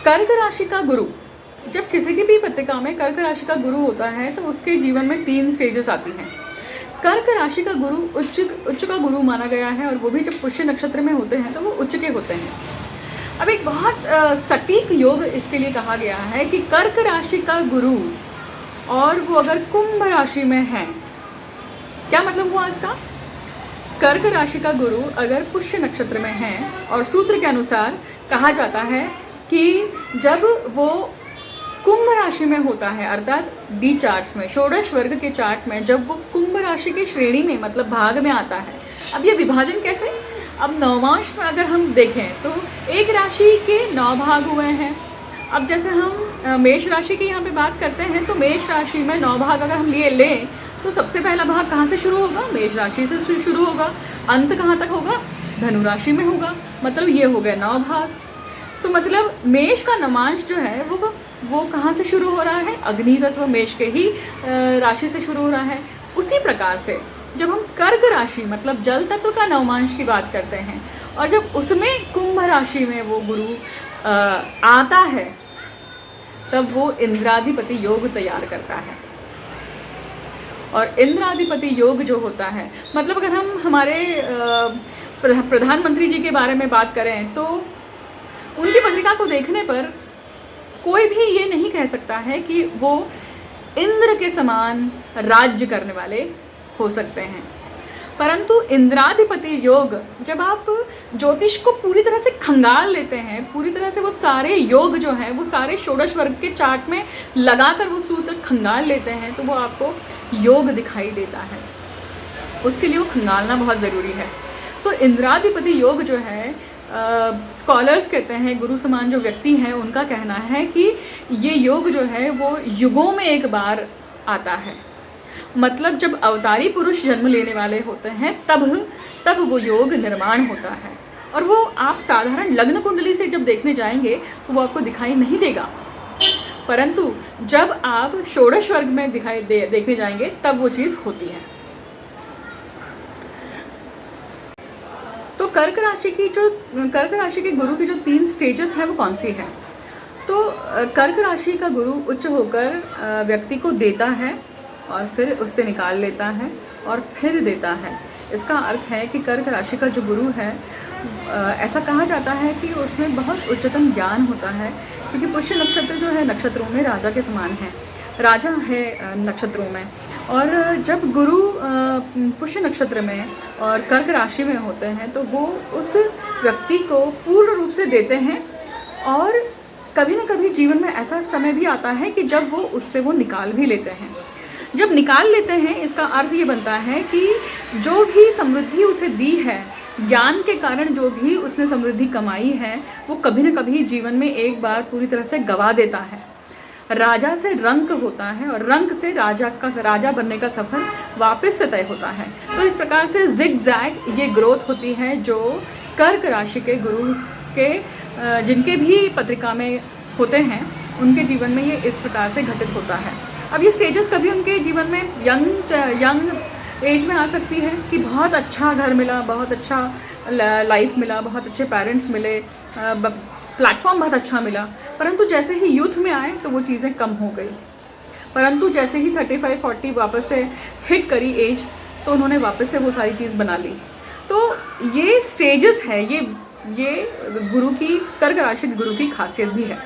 कर्क राशि का गुरु, जब किसी की भी पत्रिका में कर्क राशि का गुरु होता है तो उसके जीवन में 3 स्टेजेस आती हैं। कर्क राशि का गुरु उच्च का गुरु माना गया है, और वो भी जब पुष्य नक्षत्र में होते हैं तो वो उच्च के होते हैं। अब एक बहुत सटीक योग इसके लिए कहा गया है कि कर्क राशि का गुरु और वो अगर कुंभ राशि में है, क्या मतलब हुआ इसका? कर्क राशि का गुरु अगर पुष्य नक्षत्र में है, और सूत्र के अनुसार कहा जाता है कि जब वो कुंभ राशि में होता है, अर्थात डी चार्ट्स में, षोडश वर्ग के चार्ट में जब वो कुंभ राशि की श्रेणी में मतलब भाग में आता है। अब ये विभाजन कैसे? अब नवमांश में अगर हम देखें तो एक राशि के 9 भाग हुए हैं। अब जैसे हम मेष राशि की यहाँ पे बात करते हैं तो मेष राशि में 9 भाग अगर हम लिए लें तो सबसे पहला भाग कहाँ से शुरू होगा? मेष राशि से शुरू होगा। अंत कहाँ तक होगा? धनु राशि में होगा। मतलब ये हो गए 9 भाग। तो मतलब मेष का नवांश जो है वो कहाँ से शुरू हो रहा है? अग्नि तत्व मेष के ही राशि से शुरू हो रहा है। उसी प्रकार से जब हम कर्क राशि मतलब जल तत्व का नवमांश की बात करते हैं और जब उसमें कुंभ राशि में वो गुरु आता है तब वो इंद्राधिपति योग तैयार करता है। और इंद्राधिपति योग जो होता है मतलब अगर हम हमारे प्रधानमंत्री जी के बारे में बात करें तो उनकी पत्रिका को देखने पर कोई भी ये नहीं कह सकता है कि वो इंद्र के समान राज्य करने वाले हो सकते हैं। परंतु इंद्राधिपति योग, जब आप ज्योतिष को पूरी तरह से खंगाल लेते हैं, पूरी तरह से वो सारे योग जो हैं वो सारे षोडश वर्ग के चार्ट में लगाकर वो सूत्र खंगाल लेते हैं तो वो आपको योग दिखाई देता है। उसके लिए वो खंगालना बहुत ज़रूरी है। तो इंद्राधिपति योग जो है स्कॉलर्स कहते हैं, गुरु समान जो व्यक्ति हैं उनका कहना है कि ये योग जो है वो युगों में एक बार आता है। मतलब जब अवतारी पुरुष जन्म लेने वाले होते हैं तब वो योग निर्माण होता है। और वो आप साधारण लग्न कुंडली से जब देखने जाएंगे तो वो आपको दिखाई नहीं देगा, परंतु जब आप षोडश वर्ग में देखने जाएंगे तब वो चीज़ होती है। तो कर्क राशि के गुरु की जो 3 स्टेजेस हैं वो कौन सी है? तो कर्क राशि का गुरु उच्च होकर व्यक्ति को देता है और फिर उससे निकाल लेता है और फिर देता है। इसका अर्थ है कि कर्क राशि का जो गुरु है ऐसा कहा जाता है कि उसमें बहुत उच्चतम ज्ञान होता है, क्योंकि पुष्य नक्षत्र जो है नक्षत्रों में राजा के समान है, राजा है नक्षत्रों में। और जब गुरु पुष्य नक्षत्र में और कर्क राशि में होते हैं तो वो उस व्यक्ति को पूर्ण रूप से देते हैं, और कभी ना कभी जीवन में ऐसा समय भी आता है कि जब वो उससे वो निकाल भी लेते हैं। जब निकाल लेते हैं इसका अर्थ ये बनता है कि जो भी समृद्धि उसे दी है, ज्ञान के कारण जो भी उसने समृद्धि कमाई है वो कभी ना कभी जीवन में एक बार पूरी तरह से गवा देता है। राजा से रंक होता है और रंक से राजा बनने का सफ़र वापस से तय होता है। तो इस प्रकार से जिग जैग ये ग्रोथ होती है जो कर्क राशि के गुरु के जिनके भी पत्रिका में होते हैं उनके जीवन में ये इस प्रकार से घटित होता है। अब ये स्टेजेस कभी उनके जीवन में यंग एज में आ सकती है कि बहुत अच्छा घर मिला, बहुत अच्छा लाइफ मिला, बहुत अच्छे पेरेंट्स मिले, प्लेटफॉर्म बहुत अच्छा मिला, परंतु जैसे ही यूथ में आए तो वो चीज़ें कम हो गई। परंतु जैसे ही 35-40 वापस से हिट करी एज तो उन्होंने वापस से वो सारी चीज़ बना ली। तो ये स्टेजेस है, ये गुरु की, कर्क राशि के गुरु की खासियत भी है।